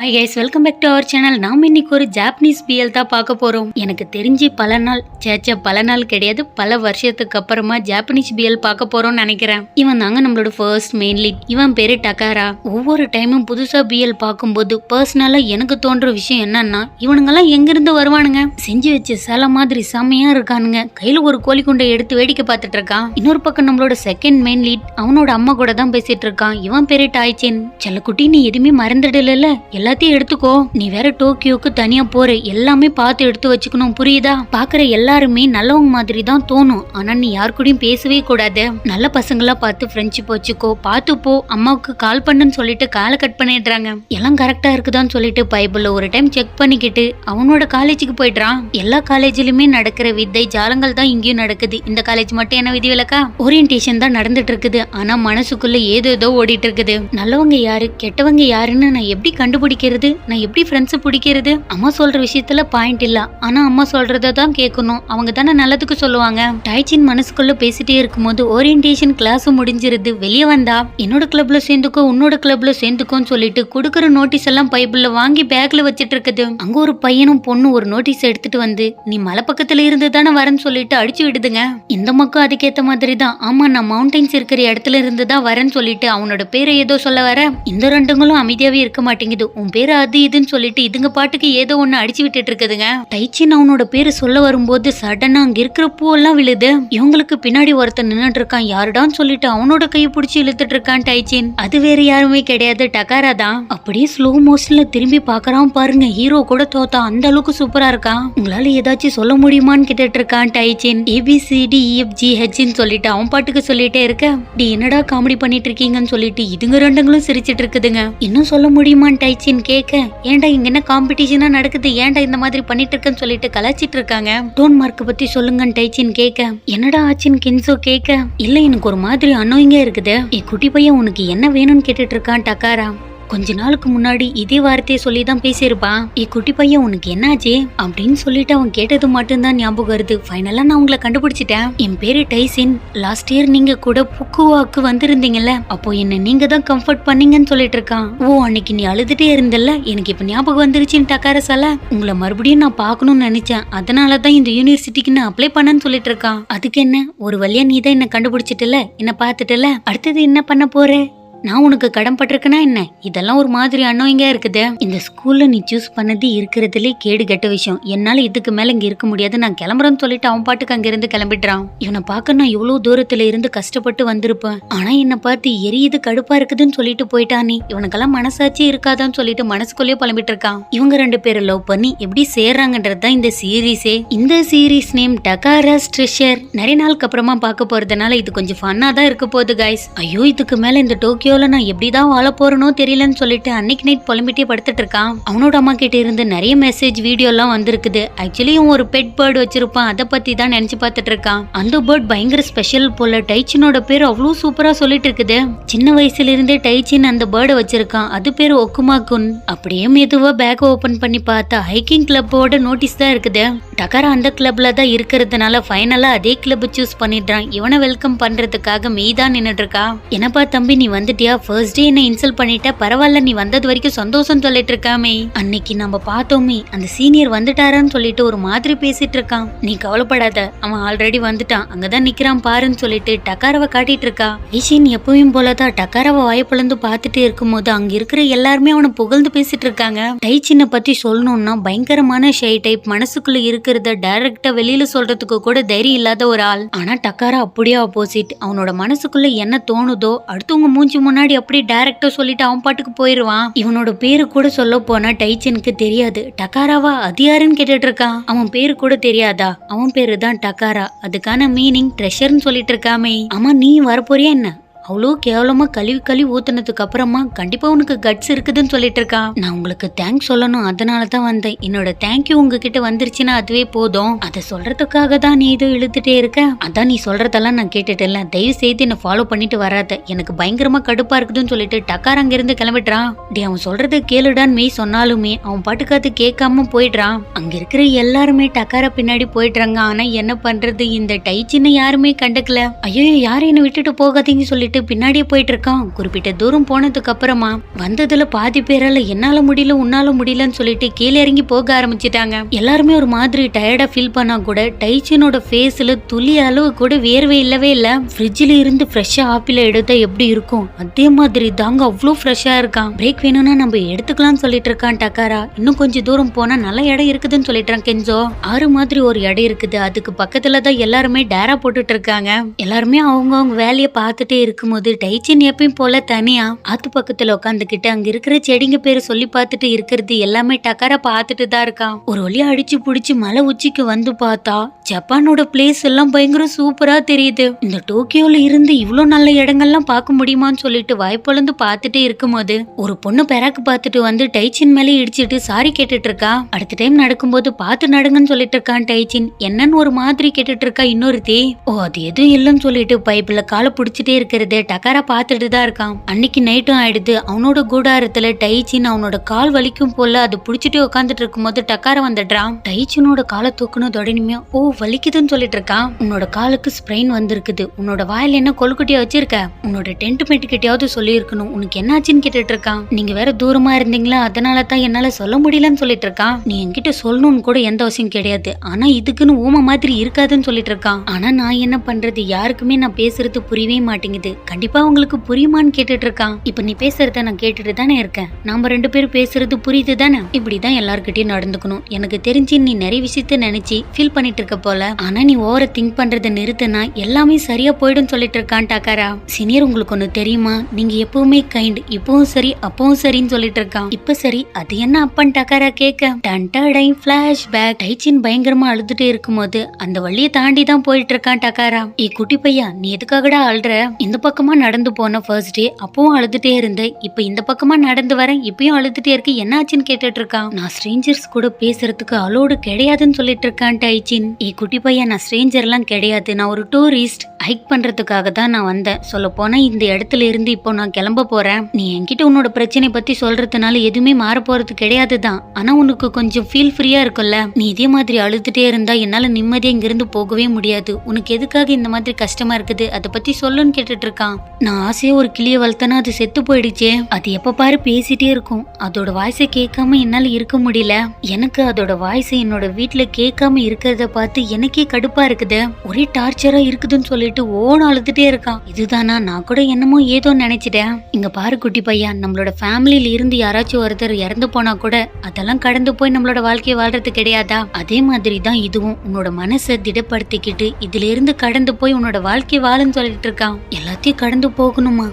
Hi guys, welcome back to our channel. நாம் இன்னைக்கு ஒரு ஜாப்பனீஸ் பிஎல் தான் பார்க்க போறோம். எனக்கு தெரிஞ்சு பல நாள் கிடையாது, பல வருஷத்துக்கு அப்புறமா ஜாப்பனீஸ் பிஎல் பார்க்க போறோம்னு நினைக்கிறேன். இவன் தாங்க நம்மளோட ஃபர்ஸ்ட் மெயின் லீட். இவன் பேரு டகாரா. ஒவ்வொரு டைமும் புதுசா பிஎல் பார்க்கும்போது பர்சனலா எனக்கு தோன்ற விஷயம் என்னன்னா, இவனுங்கெல்லாம் எங்கிருந்து வருவானுங்க? செஞ்சு வச்ச சில மாதிரி செமையா இருக்கானுங்க. கையில ஒரு கோழி குண்டை எடுத்து வேடிக்கை பார்த்துட்டு இருக்கான். இன்னொரு பக்கம் நம்மளோட செகண்ட் மெயின் லீட் அவனோட அம்மா கூட தான் பேசிட்டு இருக்கான். இவன் பேரு டாய்ச்சின். செல்லக்குட்டி, நீ எதுவுமே மறந்துடல, எல்லாத்தையும் எடுத்துக்கோ. நீ வேற டோக்கியோக்கு தனியா போற, எல்லாமே பார்த்து எடுத்து வச்சுக்கணும், புரியுதா? பாக்குற எல்லாருமே நல்லவங்க மாதிரி தான் தோணும், ஆனா நீ யாரு கூடயும் பேசவே கூடாது. நல்ல பசங்களா பார்த்து ஃப்ரெண்ட்ஷிப் வச்சுக்கோ, பார்த்து போ. அம்மாவுக்கு கால் பண்ணுன்னு சொல்லிட்டு காலை கட் பண்ணிடுறாங்க. எல்லாம் கரெக்டா இருக்குதான்னு சொல்லிட்டு பைபிள்ல ஒரு டைம் செக் பண்ணிக்கிட்டு அவனோட காலேஜுக்கு போயிடுறான். எல்லா காலேஜ்லயுமே நடக்கிற வித்தை ஜாலங்கள் தான் இங்கேயும் நடக்குது. இந்த காலேஜ் மட்டும் என்ன விதி விலக்கா? ஓரியன்டேஷன் தான் நடந்துட்டு இருக்குது, ஆனா மனசுக்குள்ள ஏதோ ஓடிட்டு இருக்குது. நல்லவங்க யாரு கெட்டவங்க யாருன்னு நான் எப்படி கண்டுபிடிக்கிறது? நான் எப்படி ஃப்ரெண்ட்ஸ் பிடிக்கிறது? அம்மா சொல்ற விஷயத்துல பாயிண்ட் இல்ல, ஆனா அம்மா சொல்றத தான் கேட்கணும், அவங்க தானே நல்லதுக்கு சொல்லுவாங்க. டாய்ச்சின் மனசுக்குள்ள பேசிட்டே இருக்கும்போது ஓரியன்டேஷன் கிளாஸ் முடிஞ்சிருது. வெளியே வந்தா என்னோட கிளப்ல சேர்ந்துக்கோ, உன்னோட கிளப்ல சேர்ந்துக்கோன்னு சொல்லிட்டு கொடுக்கற நோட்டீஸ் எல்லாம் பைபிள்ல வாங்கி பேக்ல வச்சிட்டு இருக்குது. அங்க ஒரு பையனும் பொண்ணு ஒரு நோட்டீஸ் எடுத்துட்டு வந்து, நீ மலை பக்கத்துல இருந்து தானே வரேன்னு சொல்லிட்டு அடிச்சு விடுதுங்க. இந்த மக்கள் அதுக்கேத்த மாதிரி தான், ஆமா நான் மவுண்டன்ஸ் இருக்கிற இடத்துல இருந்து தான் வரேன்னு சொல்லிட்டு அவனோட பேரை ஏதோ சொல்ல வர, இந்த ரெண்டுங்களும் அமைதியாவே இருக்க மாட்டேங்குது. உன் பேரு அது இதுன்னு சொல்லிட்டு இதுங்க பாட்டுக்கு ஏதோ ஒண்ணு அடிச்சு விட்டுட்டு இருக்குதுங்க. டைச்சின் அவனோட பேரு சொல்ல வரும்போது சடனா அங்க இருக்கிற பூவெல்லாம் விழுது. இவங்களுக்கு பின்னாடி ஒருத்தன் நின்னுட்டு இருக்கான். யாருடான்னு சொல்லிட்டு அவனோட கையை பிடிச்சி இழுத்துட்டு இருக்கான் டைச்சின். அது வேற யாருமே கிடையாது, டகாரா தான். அப்படியே ஸ்லோ மோஷன்ல திரும்பி பாக்குறான் பாருங்க. ஹீரோ கூட தோத்தா, அந்த அளவுக்கு சூப்பரா இருக்கான். உங்களால ஏதாச்சும் சொல்ல முடியுமான்னு கேட்டுட்டு இருக்கான் டைச்சின். ABCDEFGHன்னு சொல்லிட்டு அவன் பாட்டுக்கு சொல்லிட்டே இருக்க, டி என்னடா காமெடி பண்ணிட்டு இருக்கீங்கன்னு சொல்லிட்டு இதுங்க ரெண்டுங்களும் சிரிச்சிட்டு இருக்குதுங்க. இன்னும் சொல்ல முடியுமான்னு டைச்சின் கேட்க, ஏன்டா இங்க என்ன காம்படிஷனா நடக்குது, ஏன்டா இந்த மாதிரி பண்ணிட்டு இருக்கன்னு சொல்லிட்டு கலாச்சிட்டு இருக்காங்க. டோன் மார்க் பத்தி சொல்லுங்கன்னு டைச்சின் கேட்க, என்னடா ஆச்சின் கென்சோ கேட்க, இல்ல எனக்கு ஒரு மாதிரி அன்னோயிங்கா இருக்குது. குட்டி பையன் உனக்கு என்ன வேணும்னு கேட்டுட்டு இருக்கான் டகாரா. கொஞ்ச நாளுக்கு முன்னாடி இதே வார்த்தையை சொல்லிதான் பேசியிருப்பான். குட்டி பையன் உனக்கு என்னாச்சு அப்படின்னு சொல்லிட்டு அவன் கேட்டது மட்டும்தான் ஞாபகம் வருது. ஃபைனலா நான் உங்களை கண்டுபிடிச்சிட்டேன். என் பேரு டைசின். லாஸ்ட் இயர் நீங்க கூட புக்குவாக்கு வந்திருந்தீங்கல்ல, அப்போ என்ன நீங்க தான் கம்ஃபர்ட் பண்ணீங்கன்னு சொல்லிட்டு இருக்கான். ஓ, அன்னைக்கு நீ அழுதுட்டே இருந்தல்ல, எனக்கு இப்ப ஞாபகம் வந்துருச்சுன்னு டகாரா சொல்ல, உங்களை மறுபடியும் நான் பாக்கணும்னு நினைச்சேன், அதனாலதான் இந்த யூனிவர்சிட்டிக்கு நான் அப்ளை பண்ணேன்னு சொல்லிட்டு இருக்கான். அதுக்கு என்ன, ஒரு வழியா நீ தான் என்ன கண்டுபிடிச்சிட்டல, என்ன பாத்துட்டல, அடுத்தது என்ன பண்ண போற? நான் உனக்கு கடன் பட்டிருக்கேனா என்ன? இதெல்லாம் ஒரு மாதிரி அன்னோயிங்கா இருக்குது. இந்த ஸ்கூல்ல நீ சூஸ் பண்ணது இருக்கிறதுலே கேடு கெட்ட விஷயம். என்னால இதுக்கு மேல இங்க இருக்க முடியாது, நான் கிளம்புறேன்னு சொல்லிட்டு அவன் பாட்டுக்கு அங்க இருந்து கிளம்பிடுறான். இவனை பார்க்க நான் எவ்வளவு தூரத்துல இருந்து கஷ்டப்பட்டு வந்திருப்பேன், ஆனா என்ன பார்த்து எரியுது கடுப்பா இருக்குதுன்னு சொல்லிட்டு போயிட்டானே. இவனுக்கெல்லாம் மனசாட்சி இருக்காதான்னு சொல்லிட்டு மனசுக்குள்ளேயே புலம்பிட்டு இருக்கான். இவங்க ரெண்டு பேரும் லவ் பண்ணி எப்படி சேர்றாங்கன்றதுதான் இந்த சீரீஸே. இந்த சீரீஸ் நேம் டகாராஸ் ட்ரெஷர். நிறைய நாளுக்கு அப்புறமா பார்க்க போறதுனால இது கொஞ்சம் ஃபன்னா தான் இருக்க போகுது கைஸ். ஐயோ, இதுக்கு மேல இந்த டோக்கியோ நான் எப்படிதான் வாழ போறனோ தெரியலன்னு சொல்லிட்டு அன்னைக்கு நைட் புலம்பிட்டே படுத்துட்டு இருக்கான். அவனோட அம்மா கிட்ட இருந்து நிறைய மெசேஜ் வீடியோ எல்லாம் வந்திருக்குது. ஆக்சுவலி ஒரு பெட் பேர்டு வச்சிருப்பான், அதை பத்தி தான் நினைச்சு பார்த்துட்டு இருக்கான். அந்த பேர்ட் பயங்கர ஸ்பெஷல் போல. டைச்சினோட பேர் அவ்வளவு சூப்பரா சொல்லிட்டு இருக்குது. சின்ன வயசுல இருந்தே டைச்சின் அந்த பேர்டை வச்சிருக்கான். அது பேர் ஒக்குமா குன். அப்படியே மெதுவா பேக் ஓபன் பண்ணி பார்த்தா ஹைக்கிங் கிளப்போட நோட்டீஸ் தான் இருக்குது. டகாரா அந்த கிளப்ல தான் இருக்கிறதுனால ஃபைனலா அதே கிளப் சூஸ் பண்ணிடுறான். இவனை வெல்கம் பண்றதுக்காக மெய்தான் நின்னுட்டு இருக்கா. என்னப்பா தம்பி, நீ வந்துட்டியா? ஃபர்ஸ்ட் டே என்ன இன்சல்ட் பண்ணிட்ட, பரவாயில்ல, நீ வந்தது வரைக்கும் சந்தோஷம் சொல்லிட்டு இருக்காமே. அன்னைக்கு நம்ம பார்த்தோமே அந்த சீனியர் வந்துட்டாரான்னு சொல்லிட்டு ஒரு மாதிரி பேசிட்டு இருக்கான். நீ கவலைப்படாத, அவன் ஆல்ரெடி வந்துட்டான், அங்கதான் நிக்கிறான் பாருன்னு சொல்லிட்டு டகாராவை காட்டிட்டு இருக்கா. ஈஷின் எப்பவும் போலதான் டகாராவை வாய்ப்புலந்து பாத்துட்டே இருக்கும்போது அங்க இருக்கிற எல்லாருமே அவனை புகழ்ந்து பேசிட்டு இருக்காங்க. டைச்சினை பத்தி சொல்லணும்னா பயங்கரமான ஷை டைப், மனசுக்குள்ள இருக்கிறத டைரக்டா வெளியில சொல்றதுக்கு கூட தைரியம் இல்லாத ஒரு ஆள். ஆனா டகாரா அப்படியே ஆப்போசிட். அவனோட மனசுக்குள்ள என்ன தோணுதோ அடுத்தவங்க மூஞ்சி முன்னாடி அப்படி டைரக்டா சொல்லிட்டு அவன் பாட்டுக்கு போயிருவான். இவனோட பேரு கூட சொல்ல போனா டைச்சினுக்கு தெரியாது. டகாராவா அது யாருன்னு கேட்டுட்டு இருக்கான். அவன் பேரு கூட தெரியாதா? அவன் பேரு தான் டகாரா. அதுக்கான மீனிங் ட்ரெஷர்னு சொல்லிட்டு இருக்காமே. ஆமா, நீ வரப்போறியா என்ன? அவ்வளோ கேவலமா கழுவி ஊத்துனதுக்கு அப்புறமா கண்டிப்பா உனக்கு கட்ஸ் இருக்குதுன்னு சொல்லிட்டு இருக்கான். நான் உங்களுக்கு தேங்க்ஸ் சொல்லணும், அதனாலதான் வந்தேன். என்னோட தேங்க்யூ உங்ககிட்ட வந்துருச்சுன்னா அதுவே போதும். அதை சொல்றதுக்காக தான் நீ ஏதோ இழுத்துட்டே இருக்க. அதான் நீ சொல்றதெல்லாம் நான் கேட்டுட்டேன்ல, தயவு செய்து என்ன ஃபாலோ பண்ணிட்டு வராத, எனக்கு பயங்கரமா கடுப்பா இருக்குதுன்னு சொல்லிட்டு டகாரா அங்க இருந்து கிளம்பிடுறான். டே, அவன் சொல்றத கேளுடான்னு மெய் சொன்னாலுமே அவன் பாட்டுக்கு அது கேட்காம போயிடுறான். அங்க இருக்கிற எல்லாருமே டகாரா பின்னாடி போயிடுறாங்க. ஆனா என்ன பண்றது, இந்த டைச்சின்னு யாருமே கண்டுக்கல. ஐயோ, யாரும் என்ன விட்டுட்டு போகாதீங்க சொல்லிட்டு சொல்லிட்டு பின்னாடியே போயிட்டு இருக்கான். குறிப்பிட்ட தூரம் போனதுக்கு அப்புறமா வந்ததுல பாதி பேரால என்னால முடியல உன்னால முடியலன்னு சொல்லிட்டு கீழே இறங்கி போக ஆரம்பிச்சிட்டாங்க. எல்லாருமே ஒரு மாதிரி டயர்டா ஃபீல் பண்ணா கூட டைச்சினோட ஃபேஸ்ல துளி அளவு கூட வேர்வை இல்லவே இல்ல. ஃப்ரிட்ஜ்ல இருந்து ஃப்ரெஷ்ஷா ஆப்பிள் எடுத்தா எப்படி இருக்கும் அதே மாதிரி தாங்க அவ்வளோ ஃப்ரெஷ்ஷா இருக்கான். பிரேக் வேணும்னா நம்ம எடுத்துக்கலாம்னு சொல்லிட்டு இருக்கான் டக்காரா. இன்னும் கொஞ்சம் தூரம் போனா நல்ல இடம் இருக்குதுன்னு சொல்லிட்டு கென்சோ. ஆறு மாதிரி ஒரு இடம் இருக்குது, அதுக்கு பக்கத்துல தான் எல்லாருமே டேரா போட்டுட்டு இருக்காங்க. எல்லாருமே அவங்க வேலையை பார்த்துட்டே இருக்கும்போது டைச்சின் எப்பயும் போல தனியா ஆத்து பக்கத்துல உட்காந்துக்கிட்டு அங்க இருக்கிற செடிங்க பேரை சொல்லி பார்த்துட்டு இருக்கிறது எல்லாமே டக்காரா பார்த்துட்டு தான் இருக்கான். ஒரு வழியா அடிச்சு புடிச்சு மலை உச்சிக்கு வந்து பார்த்தா ஜப்பானோட பிளேஸ் எல்லாம் பயங்கர சூப்பரா தெரியுது. இந்த டோக்கியோல இருந்து இவ்வளோ நல்ல இடங்கள்லாம் பார்க்க முடியுமான்னு சொல்லிட்டு வாய்ப்புலந்து பார்த்துட்டே இருக்கும்போது ஒரு பொண்ணு பெராக்கு பார்த்துட்டு வந்து டைச்சின் மேலே இடிச்சிட்டு சாரி கேட்டுட்டு இருக்கா. அடுத்த டைம் நடக்கும்போது பார்த்து நடங்கன்னு சொல்லிட்டு இருக்கான் டைச்சின். என்னன்னு ஒரு மாதிரி கேட்டுட்டு இருக்கா இன்னொருத்தி. ஓ அது எதுவும் இல்லைன்னு சொல்லிட்டு பைப்ல காலை பிடிச்சிட்டே இருக்கிறது டக்காரா பார்த்துட்டு தான் இருக்கான். அன்னைக்கு நைட்டும் ஆயிடுது. அவனோட கூடாரத்துல டைச்சின் அவனோட கால் வலிக்கும் போல அது பிடிச்சிட்டு உட்காந்துட்டு இருக்கும்போது டக்காரா வந்துடுறான். டைச்சினோட காலை தூக்கணும் தொடனிமே ஓ வலிக்குதுன்னு சொல்லிட்டு இருக்கான். உன்னோட காலுக்கு ஸ்ப்ரெயின் வந்திருக்குது, உன்னோட வாயில என்ன கொழுக்குட்டியா வச்சிருக்க, உன்னோட டென்ட் மேட் கிட்டயாவது சொல்லி இருக்கணும், உனக்கு என்னாச்சுன்னு கேட்டுட்டு இருக்கான். நீங்க வேற தூரமா இருந்தீங்களா அதனால தான் என்னால சொல்ல முடியலன்னு சொல்லிட்டு இருக்கான். நீ என்கிட்ட சொல்லணும்னு கூட எந்த அவசியம் கிடையாது, ஆனா இதுக்குன்னு ஊம மாதிரி இருக்காதுன்னு சொல்லிட்டு இருக்கான். ஆனா நான் என்ன பண்றது, யாருக்குமே நான் பேசுறது புரியவே மாட்டேங்குது, கண்டிப்பா உங்களுக்கு புரியுமான்னு கேட்டுட்டு இருக்கான். இப்ப நீ பேசுறத நான் கேட்டுட்டு தானே இருக்கேன், நாம ரெண்டு பேரும் பேசுறது புரியுது தானே, இப்படிதான் எல்லார்கிட்டயும் நடந்துக்கணும். எனக்கு தெரிஞ்சு நீ நிறைய விஷயத்த நினைச்சு ஃபீல் பண்ணிட்டு இருக்க போல, ஆனா நீ ஓவர திங்க் பண்றதை நிறுத்தினா எல்லாமே சரியா போயிடும் சொல்லிட்டு இருக்கான் டக்காரா. சீனியர் உங்களுக்கு ஒண்ணு தெரியுமா, நீங்க எப்பவுமே கைண்ட், இப்பவும் சரி அப்பவும் சரின்னு சொல்லிட்டு இருக்கான். இப்ப சரி அது என்ன அப்பன் டக்காரா கேட்க டன்டடை ஃபிளாஷ்பேக். டைச்சின் பயங்கரமா அழுதுட்டே இருக்கும்போது அந்த வழியை தாண்டி தான் போயிட்டு இருக்கான் டக்காரா. ஏ குட்டி பையா நீ எதுக்காகடா அழுற, இந்த பக்கமா நடந்து போன ஃபர்ஸ்ட் டே அப்பவும் அழுதுட்டே இருந்த, இப்ப இந்த பக்கமா நடந்து வரேன் இப்பயும் அழுதுட்டே இருக்கு, என்ன ஆச்சுன்னு கேட்டுட்டு இருக்கான். நான் ஸ்ட்ரேஞ்சர்ஸ் கூட பேசுறதுக்கு அலோடு கிடையாதுன்னு சொல்லிட்டு இருக்கான் டைச்சின். ஏ குட்டி பையா நான் ஸ்ட்ரேஞ்சர் எல்லாம் கிடையாது, நான் ஒரு டூரிஸ்ட், ஹைக் பண்றதுக்காக தான் நான் வந்தேன். சொல்ல போனா இந்த இடத்துல இருந்து இப்போ நான் கிளம்ப போறேன். நீ என்கிட்ட உன்னோட பிரச்சனை பத்தி சொல்றதுனால எதுவுமே மாற போறது கிடையாது தான், ஆனா உனக்கு கொஞ்சம் ஃபீல் ஃப்ரீயா இருக்கும்ல. நீ இதே மாதிரி அழுதுட்டே இருந்தா என்னால நிம்மதியா இங்கிருந்து போகவே முடியாது, உனக்கு எதுக்காக இந்த மாதிரி கஷ்டமா இருக்குது அதை பத்தி சொல்லுன்னு கேட்டுட்டு இருக்கான். நான் ஆசையா ஒரு கிளிய வளர்த்தனா அது செத்து போயிடுச்சே, அது எப்ப பாரு பேசிட்டே இருக்கும், அதோட வாய்ஸை கேட்காம என்னால இருக்க முடியல, எனக்கு அதோட வாய்ஸை என்னோட வீட்டுல கேட்காம இருக்கிறத பார்த்து எனக்கே கடுப்பா இருக்குது, ஒரே டார்ச்சரா இருக்குதுன்னு சொல்லிட்டு ஓன அழுதுட்டே இருக்கான். இதுதானா, நான் கூட என்னமோ ஏதோ நினைச்சிட்டேன். இங்க பாரு குட்டி பையா, நம்மளோட ஃபேமிலியில இருந்து யாராச்சும் ஒருத்தர் இறந்து போனா கூட அதெல்லாம் கடந்து போய் நம்மளோட வாழ்க்கையை வாழ்றது கிடையாதா, அதே மாதிரி தான் இதுவும். உன்னோட மனசை திடப்படுத்திக்கிட்டு இதுல இருந்து கடந்து போய் உன்னோட வாழ்க்கை வாழுன்னு சொல்லிட்டு இருக்கான். எல்லாத்தையும் கடந்து போகணுமா,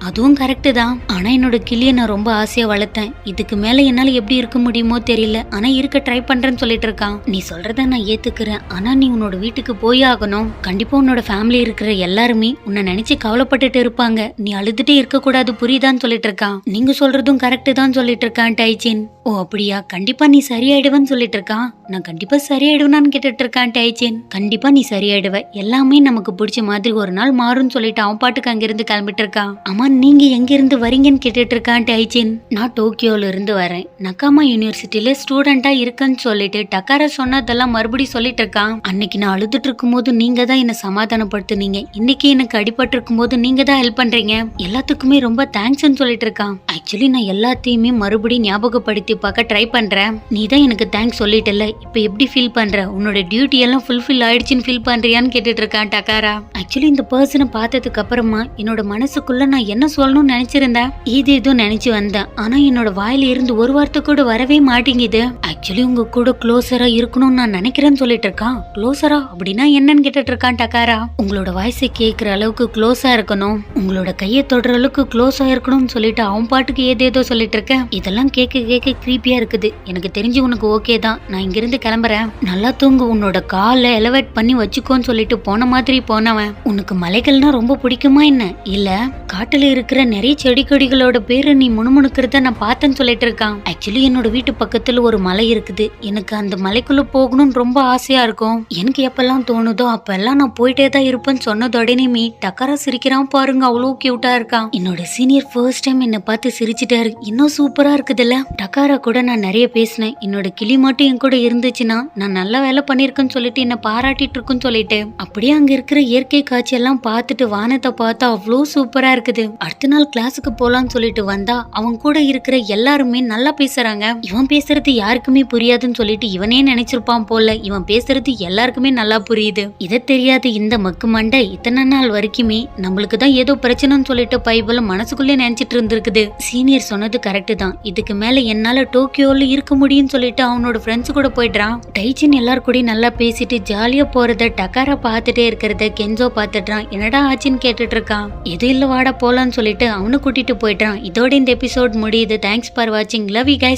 அதுவும் கரெக்டு தான், ஆனா என்னோட கிளியை நான் ரொம்ப ஆசையா வளர்த்தேன், இதுக்கு மேல என்னால எப்படி இருக்க முடியுமோ தெரியல, ஆனா இருக்க ட்ரை பண்றேன்னு சொல்லிட்டு இருக்கான். நீ சொல்றத நான் ஏத்துக்கிறேன், ஆனா நீ உன்னோட வீட்டுக்கு போய் ஆகணும், கண்டிப்பா உன்னோட ஃபேமிலி இருக்கிற எல்லாருமே உன்னை நினைச்சு கவலைப்பட்டுட்டு இருப்பாங்க, நீ அழுதுட்டே இருக்க கூடாது புரியுதான்னு சொல்லிட்டு இருக்கான். நீங்க சொல்றதும் கரெக்டு தான் சொல்லிட்டு இருக்கான் டைச்சின். ஓ அப்படியா, கண்டிப்பா நீ சரியாயிடுவேன்னு சொல்லிட்டு இருக்கான். நான் கண்டிப்பா சரியாயிடுவேன்னு கேட்டுட்டு இருக்கான் டைச்சின். கண்டிப்பா நீ சரியாயிடுவ, எல்லாமே நமக்கு பிடிச்ச மாதிரி ஒரு நாள் மாறும்னு சொல்லிட்டு அவன் பாட்டுக்கு அங்கிருந்து கிளம்பிட்டு இருக்கான். ஆமா நீங்க எங்க இருந்து வரீங்கன்னு கேட்டுட்டு இருக்கான் டைச்சின். நான் டோக்கியோல இருந்து வரேன், நக்காமா யூனிவர்சிட்டியில ஸ்டூடெண்டா இருக்கேன்னு சொல்லிட்டு டக்காரா சொன்னதெல்லாம் மறுபடியும் சொல்லிட்டு இருக்கான். அன்னைக்கு நான் அழுதுட்டு இருக்கும் போது நீங்க தான் என்ன சமாதானப்படுத்துனீங்க, இன்னைக்கு எனக்கு அடிபட்டு இருக்கும் போது நீங்க தான் ஹெல்ப் பண்றீங்க, எல்லாத்துக்குமே ரொம்ப தேங்க்ஸ்ன்னு சொல்லிட்டு இருக்கான். ஆக்சுவலி நான் எல்லாத்தையுமே மறுபடியும் ஞாபகப்படுத்தி பார்க்க ட்ரை பண்றேன், நீ தான் எனக்கு தேங்க்ஸ் சொல்லிட்டல, இப்ப எப்படி ஃபீல் பண்ற, உன்னோட டியூட்டி எல்லாம் ஃபுல்ஃபில் ஆயிடுச்சுன்னு ஃபீல் பண்றியான்னு கேட்டுட்டு இருக்கான் டக்காரா. ஆக்சுவலி இந்த பர்சனை பார்த்ததுக்கு அப்புறமா என்னோட மனசுக்குள்ள நான் என்ன சொல்லணும்னு நினைச்சிருந்தேன், ஏதோ நினைச்சு வந்தேன், ஆனா என்னோட வாயில இருந்து ஒரு வார்த்தை கூட வரவே மாட்டேங்குது. ஆக்சுவலி உங்க கூட க்ளோஸரா இருக்கணும்னு நான் நினைக்கிறேன்னு சொல்லிட்டு இருக்கான். க்ளோஸரா அப்படின்னா என்னன்னு கேட்டுட்டு இருக்கான் டக்காரா. உங்களோட வாய்ஸை கேட்கிற அளவுக்கு க்ளோஸா இருக்கணும், உங்களோட கையை தொடுற அளவுக்கு க்ளோஸா இருக்கணும்னு சொல்லிட்டு அவன் பாட்டுக்கு ஏதேதோ சொல்லிட்டு இருக்கேன். இதெல்லாம் கேட்க கேட்க கிரீப்பியா இருக்குது, எனக்கு தெரிஞ்சு உனக்கு ஓகே தான், நான் இங்கிருந்து கிளம்புறேன், நல்லா தூங்கு, உன்னோட காலை எலவேட் பண்ணி வச்சுக்கோன்னு சொல்லிட்டு போன மாதிரி போனவன். உனக்கு மலைகள்னா ரொம்ப பிடிக்குமா என்ன, இல்ல காட்டுல இருக்கிற நிறைய செடி கொடிகளோட பேரு நீ முணுமுணுக்கிறத நான் பார்த்தேன்னு சொல்லிட்டு இருக்கான். ஆக்சுவலி என்னோட வீட்டு பக்கத்துல ஒரு மலை இருக்குது, எனக்கு அந்த மலைக்குள்ள போகணும்னு ரொம்ப ஆசையா இருக்கும், எனக்கு எப்பெல்லாம் தோணுதோ அப்பெல்லாம் நான் போயிட்டே தான் இருப்பேன்னு சொன்னதோடனே டக்கரா சிரிக்கிறான் பாருங்க, அவ்வளவு கியூட்டா இருக்கான். என்னோட சீனியர் ஃபர்ஸ்ட் டைம் என்ன பார்த்து சிரிச்சிட்டாரு, இன்னும் சூப்பரா இருக்குதுல்ல. டக்காரா டக்கரா கூட நான் நிறைய பேசினேன். என்னோட கிளி மட்டும் என் கூட இருந்துச்சுன்னா நான் நல்ல வேலை பண்ணிருக்கேன்னு சொல்லிட்டு என்ன பாராட்டிட்டு இருக்குன்னு சொல்லிட்டு. அப்படியே அங்க இருக்கிற இயற்கை காட்சி எல்லாம் பார்த்துட்டு வானத்தை பார்த்தா அவ்வளோ சூப்பரா இருக்குது. அடுத்த நாள் கிளாஸுக்கு போலான்னு சொல்லிட்டு வந்தா அவன் கூட இருக்கிற எல்லாருமே நல்லா பேசுறாங்க. இவன் பேசுறது யாருக்குமே புரியாதுன்னு சொல்லிட்டு இவனே நினைச்சிருப்பான் போல. இவன் பேசுறது எல்லாருக்குமே நல்லா புரியுது. இதை தெரியாது இந்த மக்கு மண்டை இத்தனை நாள் வரைக்குமே நம்மளுக்கு தான் ஏதோ பிரச்சனைன்னு சொல்லிட்டு பைபிள் மனசுக்குள்ளே நினைச்சிட்டு இருந்திருக்குது. சீனியர் சொன்னது கரெக்ட் தான். இதுக்கு மேல என்னால டோக்கியோல இருக்க முடியும்னு சொல்லிட்டு அவனோட ஃப்ரெண்ட்ஸ் கூட போயிடுறான். டைச்சின் எல்லாரும் கூட நல்லா பேசிட்டு ஜாலியா போறத டக்காரா பார்த்துட்டே இருக்கிறத கென்சோ பார்த்துடுறான். என்னடா ஆச்சுன்னு கேட்டுட்டு இருக்கான். எது இல்ல வாடா போலான்னு சொல்லிட்டு அவனு கூட்டிட்டு போயிட்டான். இதோட இந்த எபிசோட் முடியுது. தேங்க்ஸ் ஃபார் வாட்சிங். Love you guys.